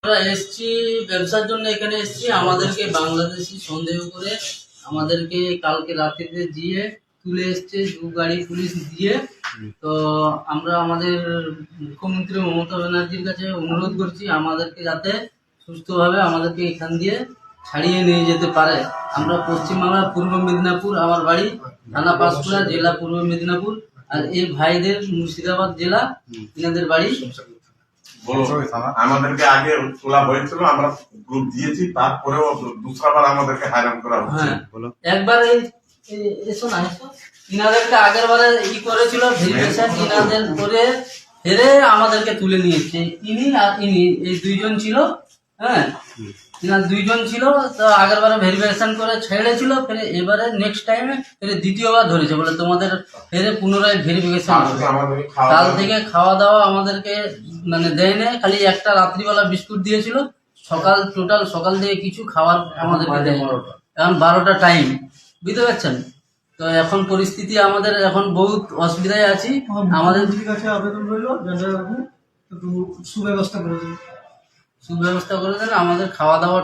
আমরা এসছি ব্যবসার জন্য, এখানে এসছি। আমাদেরকে বাংলাদেশি সন্দেহ করে আমাদেরকে কালকে রাত্রিতে দিয়ে তুলে এসছে 2 গাড়ি পুলিশ দিয়ে। তো আমরা আমাদের মুখ্যমন্ত্রী মমতা ব্যানার্জির কাছে অনুরোধ করছি আমাদেরকে যাতে সুস্থভাবে আমাদেরকে এখান দিয়ে ছাড়িয়ে নিয়ে যেতে পারে। আমরা পশ্চিমবাংলার পূর্ব মেদিনীপুর, আমার বাড়ি থানা পাঁশকুড়া, জেলা পূর্ব মেদিনীপুর। আর এই ভাইদের মুর্শিদাবাদ জেলা, এনাদের বাড়ি। আমাদেরকে আগে তোলা হয়েছিল, আমরা গ্রুপ দিয়েছি, তারপরেও দুসরাবার আমাদেরকে হাইরান করা হচ্ছে। একবার এসো না, এসো। ইনাদেরকে আগের বারে করেছিল ভেরিফিকেশন, ইনাদের করে ফেরে আমাদেরকে তুলে নিয়েছে। ইনি আর ইনি এই 2 জন ছিল। হ্যাঁ, ইনার 2 জন ছিল। তো আগের বারে ভেরিফিকেশন করে ছেড়েছিল, ফেরে এবারে নেক্সট টাইমে ফেরে দ্বিতীয়বার ধরেছে, বলে তোমাদের ফেরে পুনরায় ভেরিফিকেশন। কাল থেকে খাওয়া দাওয়া আমাদেরকে মানে দেয় না, খালি একটা রাত্রিবেলা বিস্কুট দিয়েছিল। টোটাল সকাল থেকে কিছু খাবার আমাদেরকে দেয়। এখন 12টা টাইম, বুঝতে পারছেন? তো এখন পরিস্থিতি আমাদের এখন বহুত অসুবিধায় আছি। আমাদের কাছে আবেদন রইল একটু সুব্যবস্থা করে দেন। সুব্যবস্থা করে দেন, আমাদের খাওয়া দাওয়া